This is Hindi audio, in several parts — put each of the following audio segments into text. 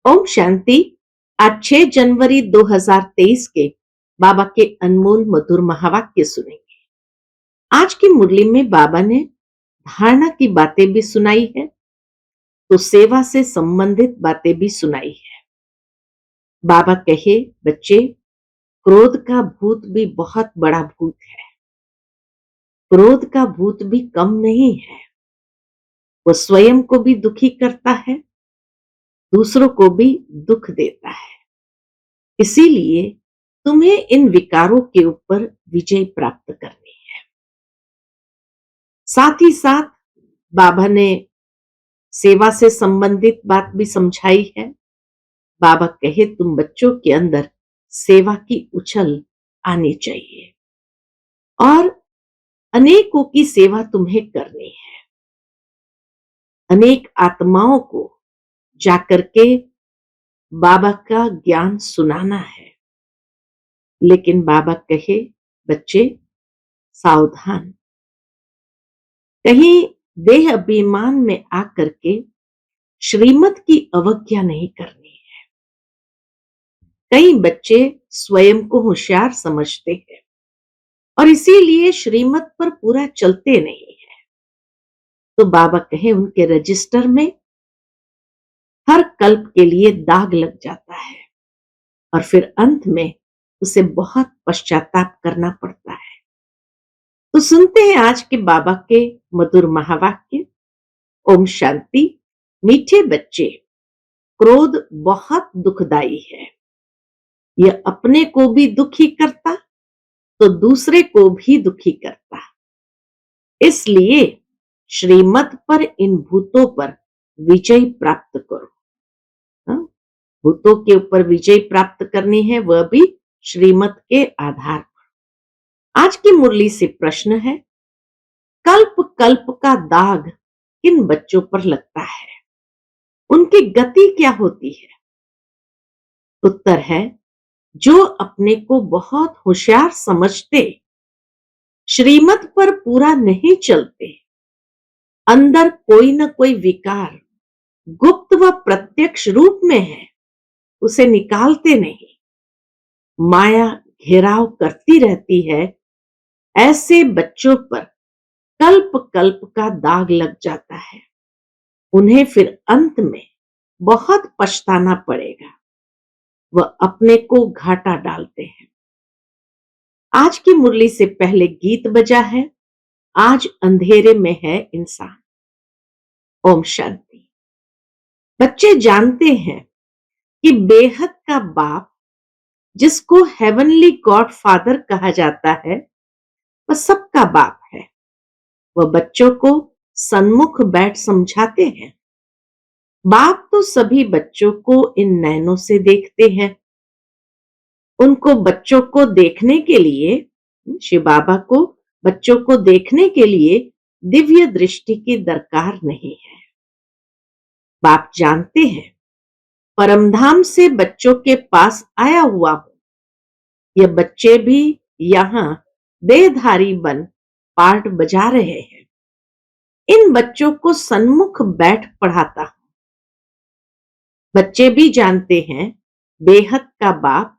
ओम शांति। आज 6 जनवरी 2023 के बाबा के अनमोल मधुर महावाक्य सुनेंगे। आज की मुरली में बाबा ने धारणा की बातें भी सुनाई है, तो सेवा से संबंधित बातें भी सुनाई है। बाबा कहे, बच्चे, क्रोध का भूत भी बहुत बड़ा भूत है। क्रोध का भूत भी कम नहीं है। वो स्वयं को भी दुखी करता है, दूसरों को भी दुख देता है। इसीलिए तुम्हें इन विकारों के ऊपर विजय प्राप्त करनी है। साथ ही साथ बाबा ने सेवा से संबंधित बात भी समझाई है। बाबा कहे, तुम बच्चों के अंदर सेवा की उछल आनी चाहिए और अनेकों की सेवा तुम्हें करनी है। अनेक आत्माओं को जाकर के बाबा का ज्ञान सुनाना है। लेकिन बाबा कहे, बच्चे सावधान, कहीं देह अभिमान में आकर के श्रीमत की अवज्ञा नहीं करनी है। कई बच्चे स्वयं को होशियार समझते हैं और इसीलिए श्रीमत पर पूरा चलते नहीं है। तो बाबा कहे, उनके रजिस्टर में हर कल्प के लिए दाग लग जाता है और फिर अंत में उसे बहुत पश्चाताप करना पड़ता है। तो सुनते हैं आज के बाबा के मधुर महावाक्य। ओम शांति। मीठे बच्चे, क्रोध बहुत दुखदाई है। यह अपने को भी दुखी करता तो दूसरे को भी दुखी करता। इसलिए श्रीमत पर इन भूतों पर विजय प्राप्त करो। भूतों के ऊपर विजय प्राप्त करनी है, वह भी श्रीमत के आधार पर। आज की मुरली से प्रश्न है, कल्प कल्प का दाग किन बच्चों पर लगता है? उनकी गति क्या होती है? उत्तर है, जो अपने को बहुत होशियार समझते, श्रीमत पर पूरा नहीं चलते, अंदर कोई न कोई विकार गुप्त व प्रत्यक्ष रूप में है, उसे निकालते नहीं, माया घेराव करती रहती है, ऐसे बच्चों पर कल्प कल्प का दाग लग जाता है। उन्हें फिर अंत में बहुत पछताना पड़ेगा। वह अपने को घाटा डालते हैं। आज की मुरली से पहले गीत बजा है, आज अंधेरे में है इंसान। ओम शांति। बच्चे जानते हैं कि बेहद का बाप, जिसको हेवनली गॉड फादर कहा जाता है, वह सबका बाप है। वह बच्चों को सन्मुख बैठ समझाते हैं। बाप तो सभी बच्चों को इन नैनों से देखते हैं। उनको बच्चों को देखने के लिए, शिव बाबा को बच्चों को देखने के लिए दिव्य दृष्टि की दरकार नहीं है। बाप जानते हैं, परमधाम से बच्चों के पास आया हुआ हूं। ये बच्चे भी यहां देहधारी बन पार्ट बजा रहे हैं। इन बच्चों को सन्मुख बैठ पढ़ाता हूं। बच्चे भी जानते हैं, बेहद का बाप,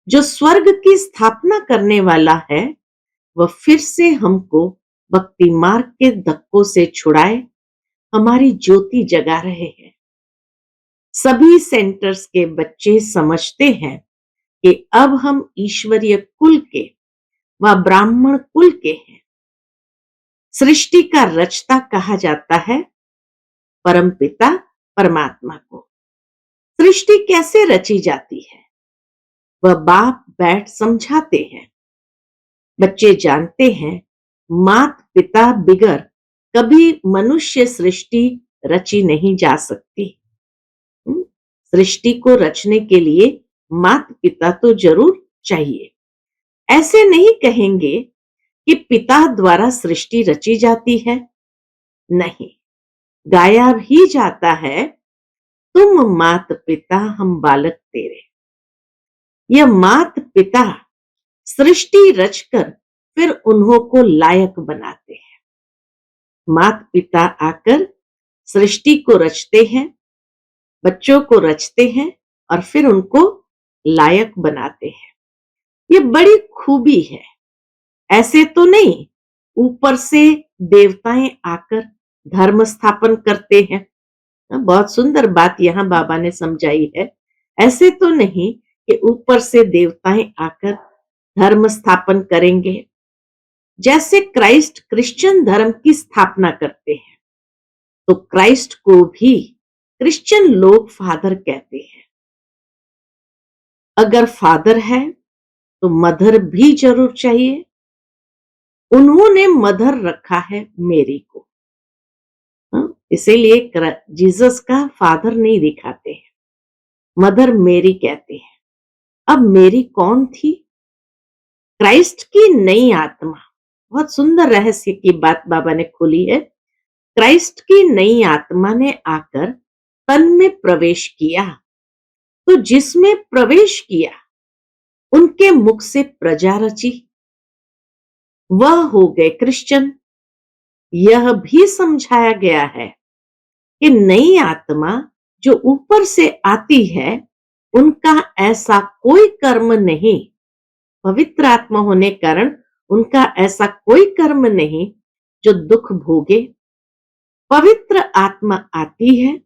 जो स्वर्ग की स्थापना करने वाला है, वह फिर से हमको भक्ति मार्ग के धक्कों से छुड़ाए हमारी ज्योति जगा रहे हैं। सभी सेंटर्स के बच्चे समझते हैं कि अब हम ईश्वरीय कुल के व ब्राह्मण कुल के हैं। सृष्टि का रचता कहा जाता है परमपिता परमात्मा को। सृष्टि कैसे रची जाती है, वह बाप बैठ समझाते हैं। बच्चे जानते हैं, मात पिता बिगर कभी मनुष्य सृष्टि रची नहीं जा सकती। सृष्टि को रचने के लिए मात पिता तो जरूर चाहिए। ऐसे नहीं कहेंगे कि पिता द्वारा सृष्टि रची जाती है। नहीं, गाया भी जाता है, तुम मात पिता हम बालक तेरे। यह मात पिता सृष्टि रचकर फिर उन्हों को लायक बनाते हैं। मात पिता आकर सृष्टि को रचते हैं, बच्चों को रचते हैं और फिर उनको लायक बनाते हैं। ये बड़ी खूबी है। ऐसे तो नहीं ऊपर से देवताएं आकर धर्म स्थापन करते हैं। बहुत सुंदर बात यहाँ बाबा ने समझाई है। ऐसे तो नहीं कि ऊपर से देवताएं आकर धर्म स्थापन करेंगे। जैसे क्राइस्ट क्रिश्चियन धर्म की स्थापना करते हैं, तो क्राइस्ट को भी क्रिश्चियन लोग फादर कहते हैं। अगर फादर है तो मदर भी जरूर चाहिए। उन्होंने मदर रखा है मेरी को। इसीलिए जीसस का फादर नहीं दिखाते हैं, मदर मेरी कहते हैं। अब मेरी कौन थी? क्राइस्ट की नई आत्मा। बहुत सुंदर रहस्य की बात बाबा ने खोली है। क्राइस्ट की नई आत्मा ने आकर तन में प्रवेश किया, तो जिसमें प्रवेश किया उनके मुख से प्रजा रची, वह हो गए क्रिश्चियन। यह भी समझाया गया है कि नई आत्मा जो ऊपर से आती है, उनका ऐसा कोई कर्म नहीं, पवित्र आत्मा होने कारण उनका ऐसा कोई कर्म नहीं जो दुख भोगे। पवित्र आत्मा आती है,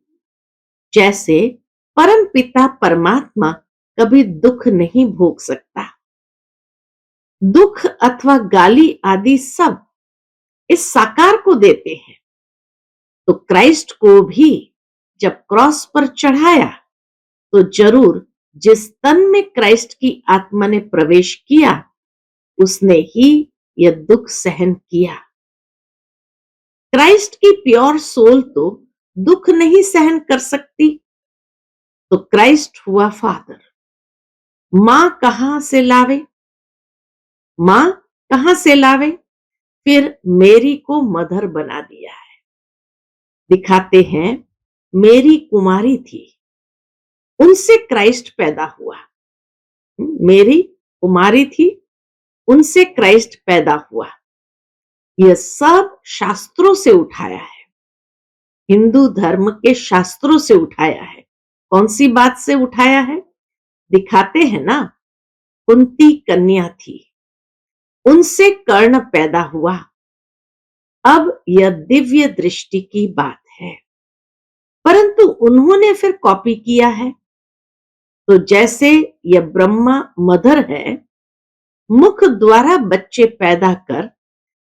जैसे परम पिता परमात्मा कभी दुख नहीं भोग सकता। दुख अथवा गाली आदि सब इस साकार को देते हैं। तो क्राइस्ट को भी जब क्रॉस पर चढ़ाया, तो जरूर जिस तन में क्राइस्ट की आत्मा ने प्रवेश किया, उसने ही यह दुख सहन किया। क्राइस्ट की प्योर सोल तो दुख नहीं सहन कर सकती, तो क्राइस्ट हुआ फादर। मां कहां से लावे? मां कहां से लावे? फिर मेरी को मदर बना दिया है। दिखाते हैं मेरी कुमारी थी, उनसे क्राइस्ट पैदा हुआ। मेरी कुमारी थी, उनसे क्राइस्ट पैदा हुआ। यह सब शास्त्रों से उठाया है, हिंदू धर्म के शास्त्रों से उठाया है। कौन सी बात से उठाया है? दिखाते हैं ना, कुंती कन्या थी, उनसे कर्ण पैदा हुआ। अब यह दिव्य दृष्टि की बात है, परंतु उन्होंने फिर कॉपी किया है। तो जैसे यह ब्रह्मा मदर है, मुख द्वारा बच्चे पैदा कर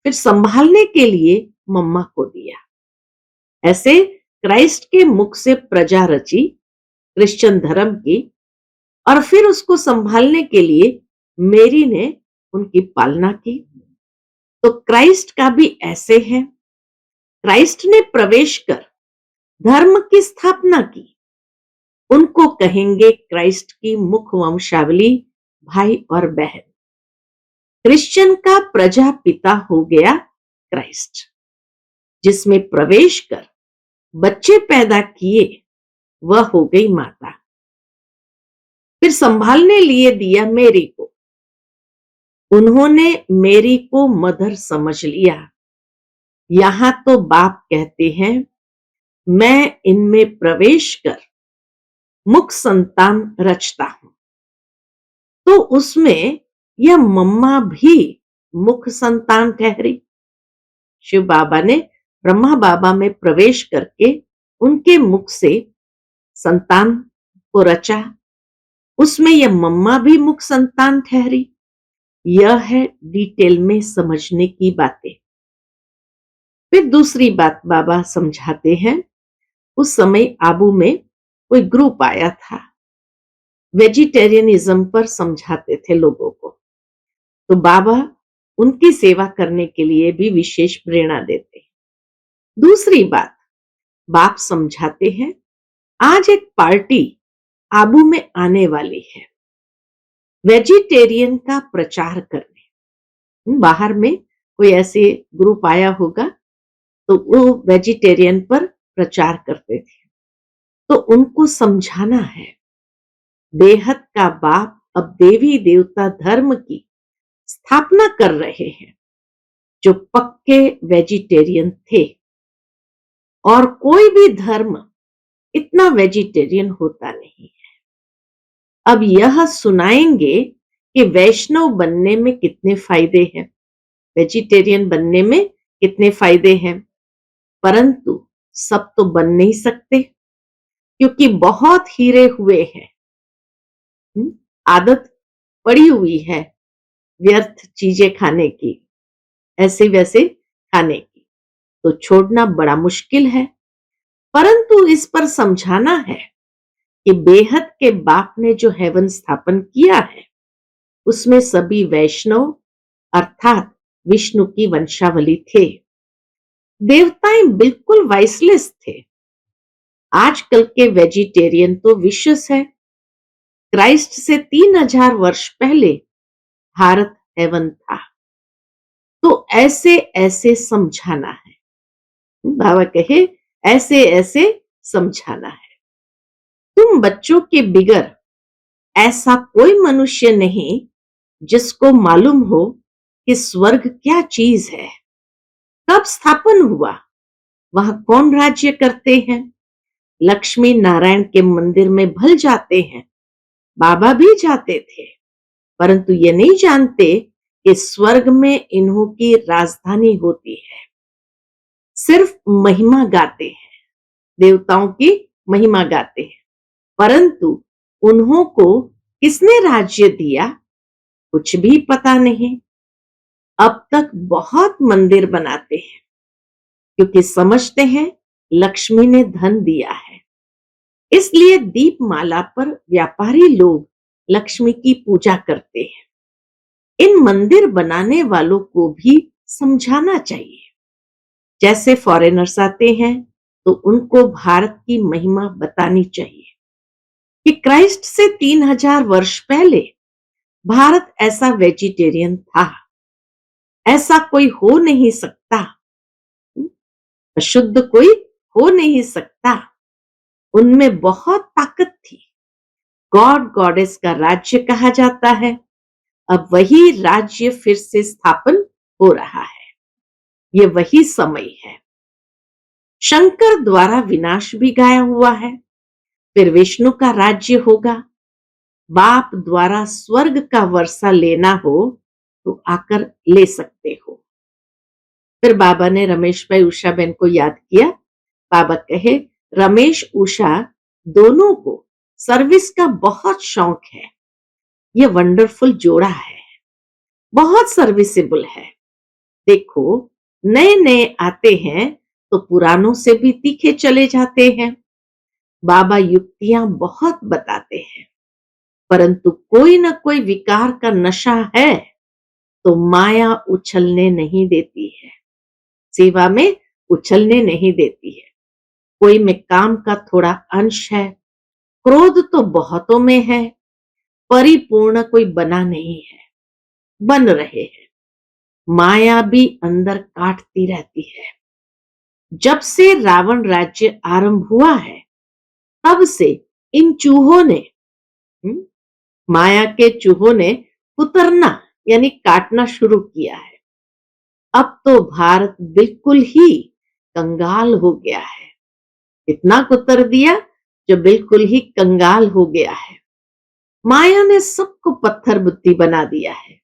फिर संभालने के लिए मम्मा को दिया, ऐसे क्राइस्ट के मुख से प्रजा रची क्रिश्चियन धर्म की, और फिर उसको संभालने के लिए मेरी ने उनकी पालना की। तो क्राइस्ट का भी ऐसे है। क्राइस्ट ने प्रवेश कर धर्म की स्थापना की, उनको कहेंगे क्राइस्ट की मुख वंशावली भाई और बहन। क्रिश्चियन का प्रजा पिता हो गया क्राइस्ट, जिसमें प्रवेश कर बच्चे पैदा किए, वह हो गई माता। फिर संभालने लिए दिया मेरी को, उन्होंने मेरी को मदर समझ लिया। यहां तो बाप कहते हैं मैं इनमें प्रवेश कर मुख संतान रचता हूं, तो उसमें यह मम्मा भी मुख संतान ठहरी। शिव बाबा ने ब्रह्मा बाबा में प्रवेश करके उनके मुख से संतान को रचा, उसमें यह मम्मा भी मुख संतान ठहरी। यह है डिटेल में समझने की बातें। फिर दूसरी बात बाबा समझाते हैं। उस समय आबू में कोई ग्रुप आया था, वेजिटेरियनिज्म पर समझाते थे लोगों को, तो बाबा उनकी सेवा करने के लिए भी विशेष प्रेरणा देते हैं। दूसरी बात बाप समझाते हैं, आज एक पार्टी आबू में आने वाली है वेजिटेरियन का प्रचार करने। बाहर में कोई ऐसे ग्रुप आया होगा, तो वो वेजिटेरियन पर प्रचार करते थे। तो उनको समझाना है, बेहद का बाप अब देवी देवता धर्म की स्थापना कर रहे हैं, जो पक्के वेजिटेरियन थे। और कोई भी धर्म इतना वेजिटेरियन होता नहीं है। अब यह सुनाएंगे कि वैष्णव बनने में कितने फायदे हैं, वेजिटेरियन बनने में कितने फायदे हैं। परंतु सब तो बन नहीं सकते, क्योंकि बहुत हीरे हुए हैं। आदत पड़ी हुई है व्यर्थ चीजें खाने की, ऐसे वैसे खाने की, तो छोड़ना बड़ा मुश्किल है। परंतु इस पर समझाना है कि बेहद के बाप ने जो हेवन स्थापन किया है, उसमें सभी वैष्णव अर्थात विष्णु की वंशावली थे। देवताएं बिल्कुल वाइसलेस थे। आजकल के वेजिटेरियन तो विशेष है। क्राइस्ट से 3000 वर्ष पहले भारत हेवन था। तो ऐसे ऐसे समझाना है, बाबा कहे ऐसे ऐसे समझाना है। तुम बच्चों के बिगर ऐसा कोई मनुष्य नहीं जिसको मालूम हो कि स्वर्ग क्या चीज है, कब स्थापन हुआ, वहां कौन राज्य करते हैं। लक्ष्मी नारायण के मंदिर में भल जाते हैं, बाबा भी जाते थे, परंतु ये नहीं जानते कि स्वर्ग में इन्हों की राजधानी होती है। सिर्फ महिमा गाते हैं, देवताओं की महिमा गाते हैं, परंतु उन्हों को किसने राज्य दिया कुछ भी पता नहीं। अब तक बहुत मंदिर बनाते हैं, क्योंकि समझते हैं लक्ष्मी ने धन दिया है। इसलिए दीपमाला पर व्यापारी लोग लक्ष्मी की पूजा करते हैं। इन मंदिर बनाने वालों को भी समझाना चाहिए। जैसे फॉरेनर्स आते हैं तो उनको भारत की महिमा बतानी चाहिए कि क्राइस्ट से 3000 वर्ष पहले भारत ऐसा वेजिटेरियन था। ऐसा कोई हो नहीं सकता, अशुद्ध कोई हो नहीं सकता। उनमें बहुत ताकत थी। गॉड गॉडेस का राज्य कहा जाता है। अब वही राज्य फिर से स्थापन हो रहा है। ये वही समय है। शंकर द्वारा विनाश भी गाया हुआ है, फिर विष्णु का राज्य होगा। बाप द्वारा स्वर्ग का वर्षा लेना हो तो आकर ले सकते हो। फिर बाबा ने रमेश भाई उषा बहन को याद किया। बाबा कहे रमेश उषा दोनों को सर्विस का बहुत शौक है। ये वंडरफुल जोड़ा है, बहुत सर्विसेबल है। देखो नए नए आते हैं तो पुरानों से भी तीखे चले जाते हैं। बाबा युक्तियां बहुत बताते हैं, परंतु कोई ना कोई विकार का नशा है तो माया उछलने नहीं देती है, सेवा में उछलने नहीं देती है। कोई में काम का थोड़ा अंश है, क्रोध तो बहुतों में है, परिपूर्ण कोई बना नहीं है, बन रहे हैं। माया भी अंदर काटती रहती है। जब से रावण राज्य आरंभ हुआ है तब से इन चूहों ने माया के चूहों ने कुतरना यानी काटना शुरू किया है। अब तो भारत बिल्कुल ही कंगाल हो गया है। इतना कुतर दिया जो बिल्कुल ही कंगाल हो गया है। माया ने सबको पत्थर बुद्धि बना दिया है।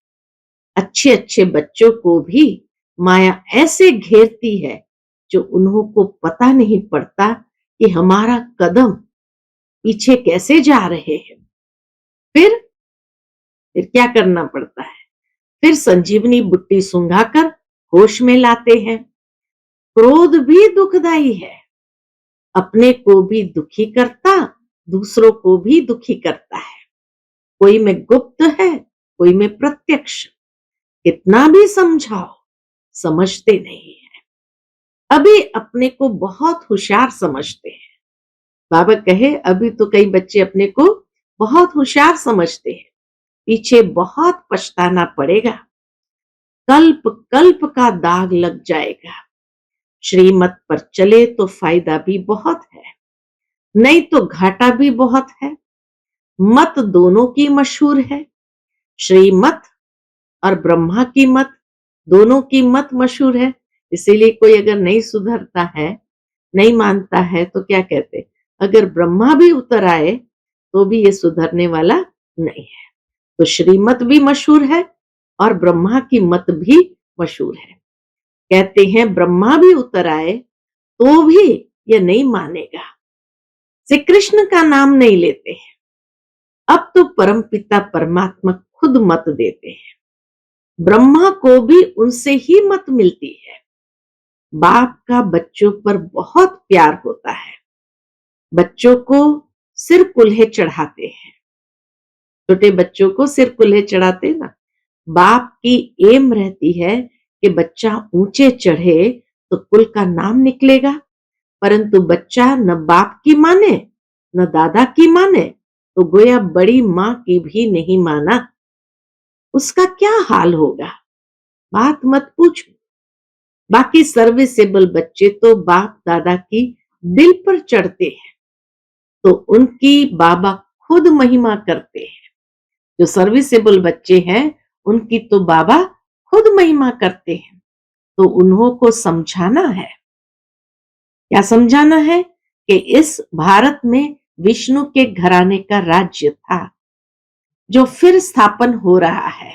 अच्छे अच्छे बच्चों को भी माया ऐसे घेरती है जो उन्हों को पता नहीं पड़ता कि हमारा कदम पीछे कैसे जा रहे हैं। फिर क्या करना पड़ता है, फिर संजीवनी बुट्टी सुंघाकर होश में लाते हैं। क्रोध भी दुखदाई है, अपने को भी दुखी करता, दूसरों को भी दुखी करता है। कोई में गुप्त है, कोई में प्रत्यक्ष। कितना भी समझाओ समझते नहीं है। अभी अपने को बहुत होशियार समझते हैं। बाबा कहे अभी तो कई बच्चे अपने को बहुत होशियार समझते हैं, पीछे बहुत पछताना पड़ेगा। कल्प कल्प का दाग लग जाएगा। श्रीमत पर चले तो फायदा भी बहुत है, नहीं तो घाटा भी बहुत है। मत दोनों की मशहूर है, श्रीमत और ब्रह्मा की मत, दोनों की मत मशहूर है। इसीलिए कोई अगर नहीं सुधरता है, नहीं मानता है तो क्या कहते, अगर ब्रह्मा भी उतर आए तो भी ये सुधरने वाला नहीं है। तो श्रीमत भी मशहूर है और ब्रह्मा की मत भी मशहूर है। कहते हैं ब्रह्मा भी उतर आए तो भी ये नहीं मानेगा। श्री कृष्ण का नाम नहीं लेते हैं। अब तो परमपिता परमात्मा खुद मत देते हैं। ब्रह्मा को भी उनसे ही मत मिलती है। बाप का बच्चों पर बहुत प्यार होता है। बच्चों को सिर कुल्हे चढ़ाते हैं। छोटे बच्चों को सिर कुल्हे चढ़ाते ना, बाप की एम रहती है कि बच्चा ऊंचे चढ़े तो कुल का नाम निकलेगा। परंतु बच्चा न बाप की माने न दादा की माने तो गोया बड़ी मां की भी नहीं माना, उसका क्या हाल होगा, बात मत पूछो। बाकी सर्विसेबल बच्चे तो बाप दादा की दिल पर चढ़ते हैं तो उनकी बाबा खुद महिमा करते हैं। जो सर्विसेबल बच्चे हैं उनकी तो बाबा खुद महिमा करते हैं। तो उन्हों को समझाना है। क्या समझाना है? कि इस भारत में विष्णु के घराने का राज्य था जो फिर स्थापन हो रहा है।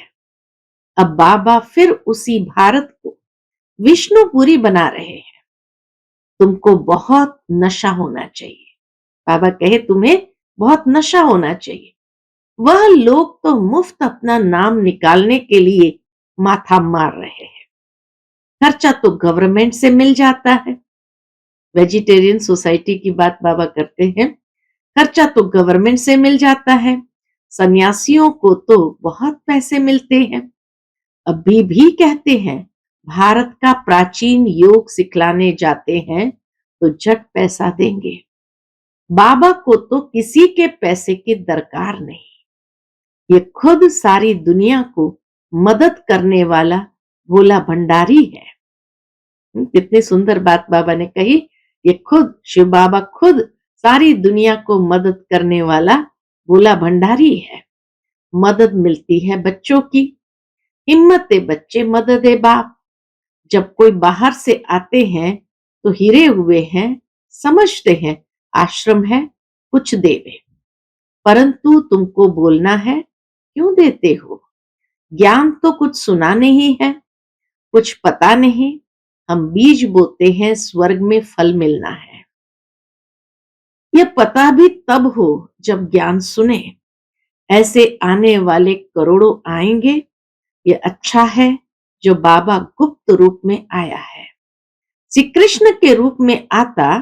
अब बाबा फिर उसी भारत को विष्णुपुरी बना रहे हैं। तुमको बहुत नशा होना चाहिए। बाबा कहे तुम्हें बहुत नशा होना चाहिए। वह लोग तो मुफ्त अपना नाम निकालने के लिए माथा मार रहे हैं। खर्चा तो गवर्नमेंट से मिल जाता है। वेजिटेरियन सोसाइटी की बात बाबा करते हैं। खर्चा तो गवर्नमेंट से मिल जाता है। सन्यासियों को तो बहुत पैसे मिलते हैं। अभी भी कहते हैं भारत का प्राचीन योग सिखलाने जाते हैं तो झट पैसा देंगे। बाबा को तो किसी के पैसे की दरकार नहीं। ये खुद सारी दुनिया को मदद करने वाला भोला भंडारी है। कितनी सुंदर बात बाबा ने कही। ये खुद शिव बाबा खुद सारी दुनिया को मदद करने वाला भोला भंडारी है। मदद मिलती है बच्चों की। हिम्मत बच्चे मदद बाप। जब कोई बाहर से आते हैं तो हिरे हुए हैं, समझते हैं आश्रम है कुछ देवे। परंतु तुमको बोलना है क्यों देते हो? ज्ञान तो कुछ सुना नहीं है, कुछ पता नहीं। हम बीज बोते हैं, स्वर्ग में फल मिलना है। यह पता भी तब हो जब ज्ञान सुने। ऐसे आने वाले करोड़ों आएंगे। ये अच्छा है जो बाबा गुप्त रूप में आया है। श्री कृष्ण के रूप में आता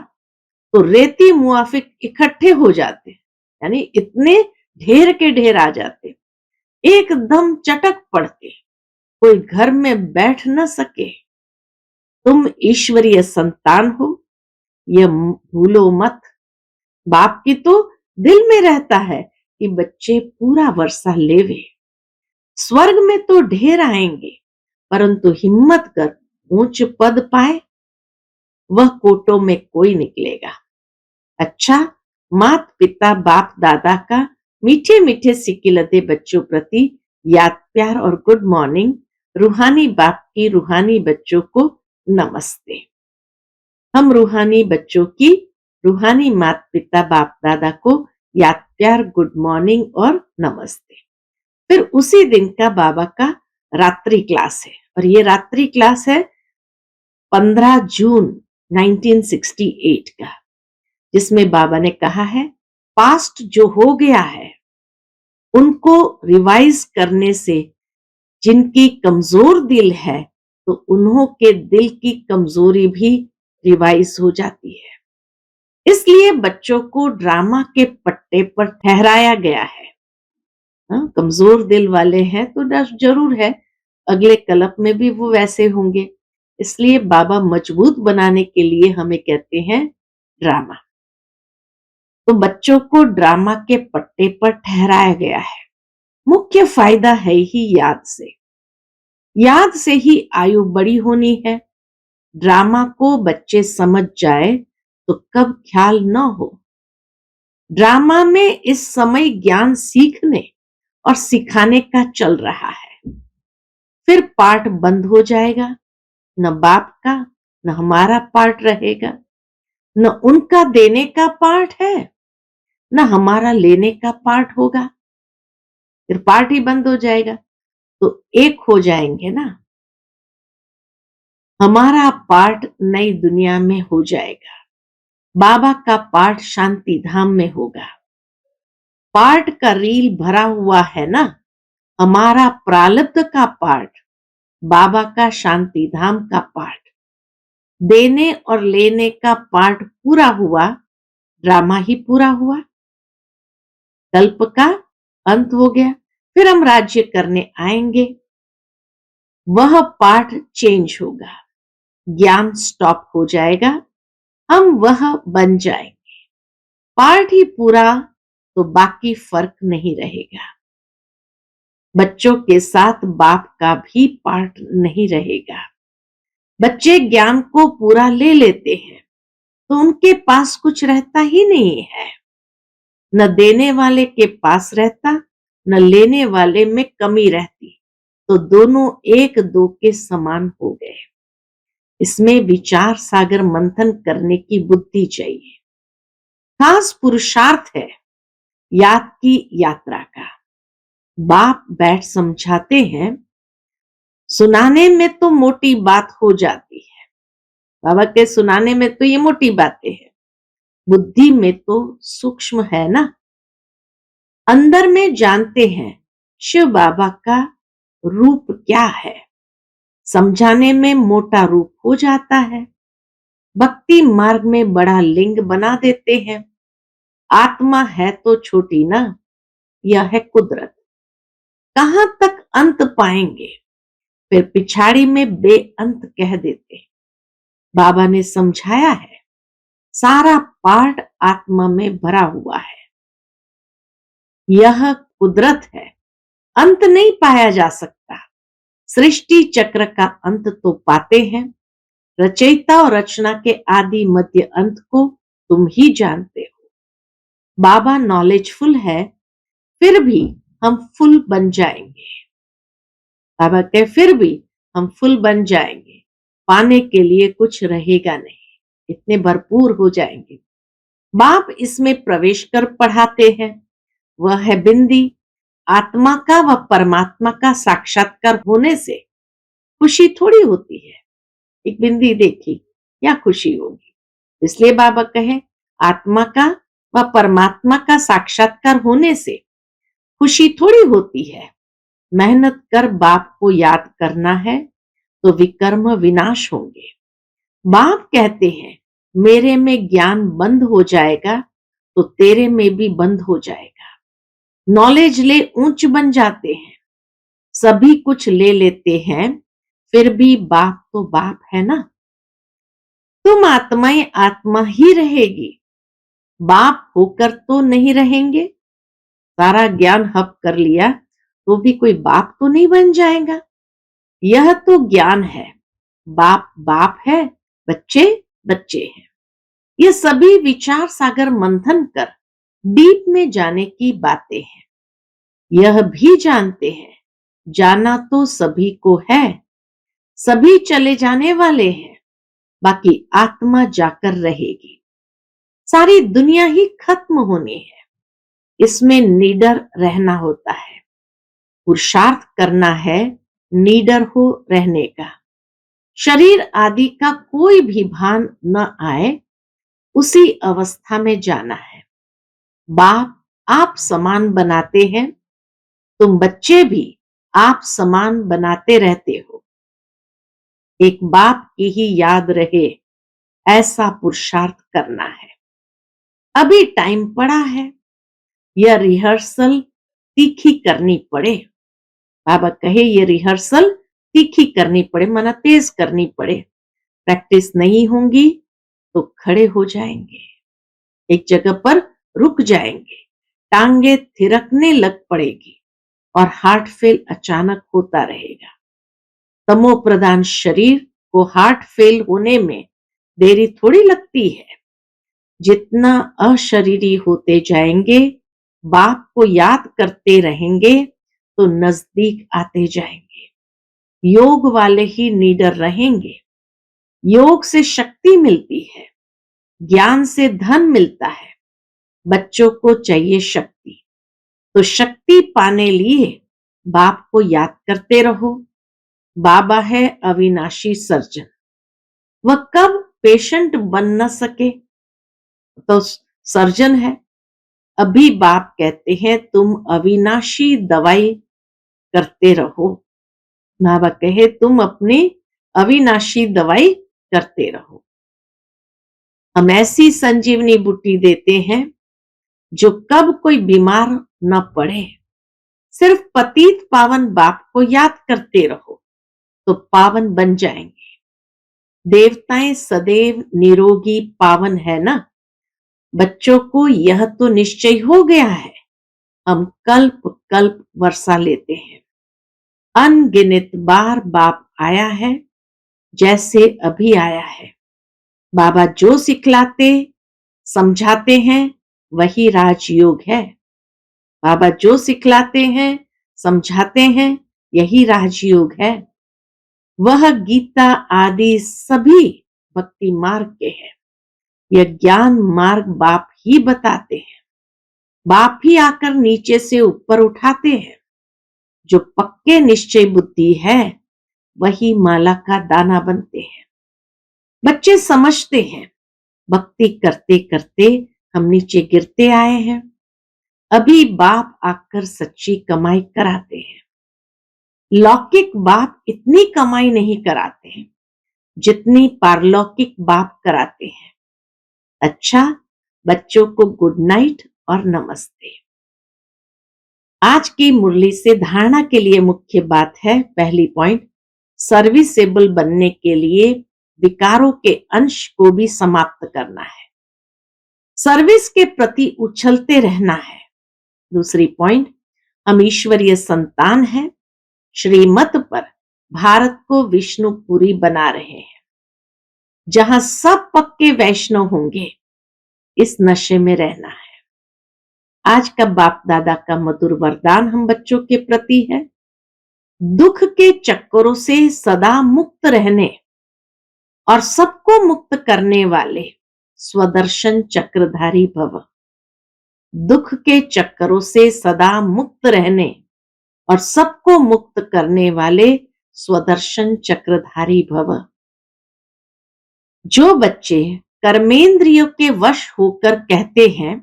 तो रेती मुआफिक इकट्ठे हो जाते, यानी इतने ढेर के ढेर आ जाते, एकदम चटक पड़ते, कोई घर में बैठ न सके। तुम ईश्वरीय संतान हो, यह भूलो मत। बाप की तो दिल में रहता है कि बच्चे पूरा वर्षा लेवे। स्वर्ग में तो ढेर आएंगे, परंतु हिम्मत कर ऊंच पद पाए वह कोटों में कोई निकलेगा। अच्छा, मात पिता बाप दादा का मीठे मीठे सिकिलते बच्चों प्रति याद प्यार और गुड मॉर्निंग। रूहानी बाप की रूहानी बच्चों को नमस्ते। हम रूहानी बच्चों की रूहानी मात पिता बाप दादा को याद प्यार गुड मॉर्निंग और नमस्ते। फिर उसी दिन का बाबा का रात्रि क्लास है और ये रात्रि क्लास है 15 जून 1968 का, जिसमें बाबा ने कहा है पास्ट जो हो गया है उनको रिवाइज करने से जिनकी कमजोर दिल है तो उन्हों के दिल की कमजोरी भी रिवाइज हो जाती है। इसलिए बच्चों को ड्रामा के पट्टे पर ठहराया गया है। कमजोर दिल वाले हैं तो जरूर है अगले कल्प में भी वो वैसे होंगे। इसलिए बाबा मजबूत बनाने के लिए हमें कहते हैं ड्रामा। तो बच्चों को ड्रामा के पट्टे पर ठहराया गया है। मुख्य फायदा है ही याद से। याद से ही आयु बड़ी होनी है। ड्रामा को बच्चे समझ जाए तो कब ख्याल न हो। ड्रामा में इस समय ज्ञान सीखने और सिखाने का चल रहा है। फिर पार्ट बंद हो जाएगा, न बाप का न हमारा पार्ट रहेगा। न उनका देने का पार्ट है, न हमारा लेने का पार्ट होगा। फिर पार्ट ही बंद हो जाएगा, तो एक हो जाएंगे ना। हमारा पार्ट नई दुनिया में हो जाएगा, बाबा का पार्ट शांति धाम में होगा। पार्ट का रील भरा हुआ है ना, हमारा प्रारब्ध का पार्ट, बाबा का शांति धाम का पार्ट। देने और लेने का पार्ट पूरा हुआ, ड्रामा ही पूरा हुआ, कल्प का अंत हो गया। फिर हम राज्य करने आएंगे, वह पार्ट चेंज होगा, ज्ञान स्टॉप हो जाएगा, हम वह बन जाएंगे। पार्ट ही पूरा, तो बाकी फर्क नहीं रहेगा। बच्चों के साथ बाप का भी पार्ट नहीं रहेगा। बच्चे ज्ञान को पूरा ले लेते हैं, तो उनके पास कुछ रहता ही नहीं है। न देने वाले के पास रहता, न लेने वाले में कमी रहती, तो दोनों एक दो के समान हो गए। इसमें विचार सागर मंथन करने की बुद्धि चाहिए। खास पुरुषार्थ है याद की यात्रा का। बाप बैठ समझाते हैं, सुनाने में तो मोटी बात हो जाती है। बाबा के सुनाने में तो ये मोटी बातें हैं, बुद्धि में तो सूक्ष्म है ना। अंदर में जानते हैं शिव बाबा का रूप क्या है, समझाने में मोटा रूप हो जाता है। भक्ति मार्ग में बड़ा लिंग बना देते हैं। आत्मा है तो छोटी ना, यह है कुदरत। कहां तक अंत पाएंगे, फिर पिछाड़ी में बेअंत कह देते। बाबा ने समझाया है, सारा पार्ट आत्मा में भरा हुआ है, यह कुदरत है, अंत नहीं पाया जा सकता। सृष्टि चक्र का अंत तो पाते हैं, रचयिता और रचना के आदि मध्य अंत को तुम ही जानते हो। बाबा नॉलेजफुल है, फिर भी हम फुल बन जाएंगे। बाबा के फिर भी हम फुल बन जाएंगे, पाने के लिए कुछ रहेगा नहीं, इतने भरपूर हो जाएंगे। बाप इसमें प्रवेश कर पढ़ाते हैं, वह है बिंदी। आत्मा का व परमात्मा का साक्षात्कार होने से खुशी थोड़ी होती है। एक बिंदी देखी क्या खुशी होगी। इसलिए बाबा कहे, आत्मा का व परमात्मा का साक्षात्कार होने से खुशी थोड़ी होती है। मेहनत कर बाप को याद करना है, तो विकर्म विनाश होंगे। बाप कहते हैं, मेरे में ज्ञान बंद हो जाएगा, तो तेरे में भी बंद हो जाएगा। नॉलेज ले ऊंच बन जाते हैं, सभी कुछ ले लेते हैं, फिर भी बाप तो बाप है ना। तुम आत्माएं आत्मा ही रहेगी, बाप होकर तो नहीं रहेंगे। सारा ज्ञान हब कर लिया, तो भी कोई बाप तो नहीं बन जाएगा। यह तो ज्ञान है, बाप बाप है, बच्चे बच्चे हैं। ये सभी विचार सागर मंथन कर डीप में जाने की बातें हैं। यह भी जानते हैं, जाना तो सभी को है, सभी चले जाने वाले हैं, बाकी आत्मा जाकर रहेगी। सारी दुनिया ही खत्म होनी है, इसमें निडर रहना होता है। पुरुषार्थ करना है निडर हो रहने का। शरीर आदि का कोई भी भान न आए, उसी अवस्था में जाना है। बाप आप समान बनाते हैं, तुम बच्चे भी आप समान बनाते रहते हो। एक बाप की ही याद रहे, ऐसा पुरुषार्थ करना है। अभी टाइम पड़ा है, यह रिहर्सल तीखी करनी पड़े। बाबा कहे ये रिहर्सल तीखी करनी पड़े, माना तेज करनी पड़े। प्रैक्टिस नहीं होगी तो खड़े हो जाएंगे, एक जगह पर रुक जाएंगे, टांगे थिरकने लग पड़ेगी और हार्ट फेल अचानक होता रहेगा। तमो प्रधान शरीर को हार्ट फेल होने में देरी थोड़ी लगती है। जितना अशरीरी होते जाएंगे, बाप को याद करते रहेंगे, तो नजदीक आते जाएंगे। योग वाले ही निडर रहेंगे, योग से शक्ति मिलती है। ज्ञान से धन मिलता है, बच्चों को चाहिए शक्ति। तो शक्ति पाने लिए बाप को याद करते रहो। बाबा है अविनाशी सर्जन। वह कब पेशेंट बन न सके तो सर्जन है। अभी बाप कहते हैं तुम अविनाशी दवाई करते रहो। बाबा कहे तुम अपनी अविनाशी दवाई करते रहो। हम ऐसी संजीवनी बूटी देते हैं जो कब कोई बीमार न पड़े। सिर्फ पतित पावन बाप को याद करते रहो तो पावन बन जाएंगे। देवताएं सदैव निरोगी पावन है ना। बच्चों को यह तो निश्चय हो गया है। हम कल्प कल्प वर्षा लेते हैं। अनगिनत बार बाप आया है, जैसे अभी आया है। बाबा जो सिखलाते समझाते हैं वही राजयोग है। बाबा जो सिखलाते हैं समझाते हैं यही राजयोग है। वह गीता आदि सभी भक्ति मार्ग के हैं। यह ज्ञान मार्ग बाप ही बताते हैं। बाप ही आकर नीचे से ऊपर उठाते हैं। जो पक्के निश्चय बुद्धि है वही माला का दाना बनते हैं। बच्चे समझते हैं भक्ति करते करते हम नीचे गिरते आए हैं। अभी बाप आकर सच्ची कमाई कराते हैं। लौकिक बाप इतनी कमाई नहीं कराते हैं जितनी पारलौकिक बाप कराते हैं। अच्छा, बच्चों को गुड नाइट और नमस्ते। आज की मुरली से धारणा के लिए मुख्य बात है, पहली पॉइंट, सर्विसेबल बनने के लिए विकारों के अंश को भी समाप्त करना है। सर्विस के प्रति उछलते रहना है। दूसरी पॉइंट, हम ईश्वरीय संतान हैं। श्रीमत पर भारत को विष्णुपुरी बना रहे हैं, जहां सब पक्के वैष्णव होंगे। इस नशे में रहना है। आज का बाप दादा का मधुर वरदान हम बच्चों के प्रति है, दुख के चक्करों से सदा मुक्त रहने और सबको मुक्त करने वाले स्वदर्शन चक्रधारी भव। दुख के चक्करों से सदा मुक्त रहने और सबको मुक्त करने वाले स्वदर्शन चक्रधारी भव। जो बच्चे कर्मेंद्रियों के वश होकर कहते हैं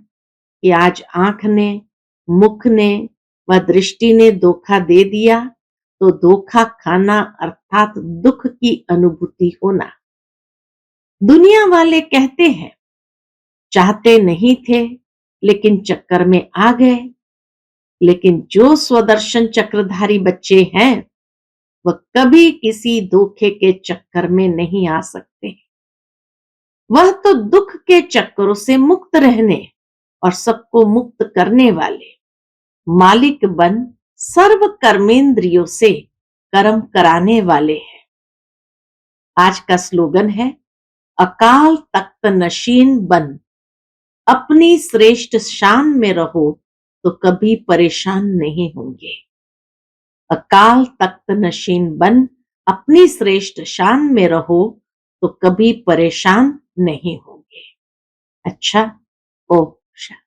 कि आज आंख ने, मुख ने व दृष्टि ने धोखा दे दिया, तो धोखा खाना अर्थात दुख की अनुभूति होना। दुनिया वाले कहते हैं चाहते नहीं थे लेकिन चक्कर में आ गए। लेकिन जो स्वदर्शन चक्रधारी बच्चे हैं वह कभी किसी धोखे के चक्कर में नहीं आ सकते। वह तो दुख के चक्करों से मुक्त रहने और सबको मुक्त करने वाले मालिक बन सर्व कर्मेंद्रियों से कर्म कराने वाले हैं। आज का स्लोगन है, अकाल तख्त नशीन बन अपनी श्रेष्ठ शान में रहो तो कभी परेशान नहीं होंगे। अकाल तख्त नशीन बन अपनी श्रेष्ठ शान में रहो तो कभी परेशान नहीं होंगे। अच्छा, ओम शांति।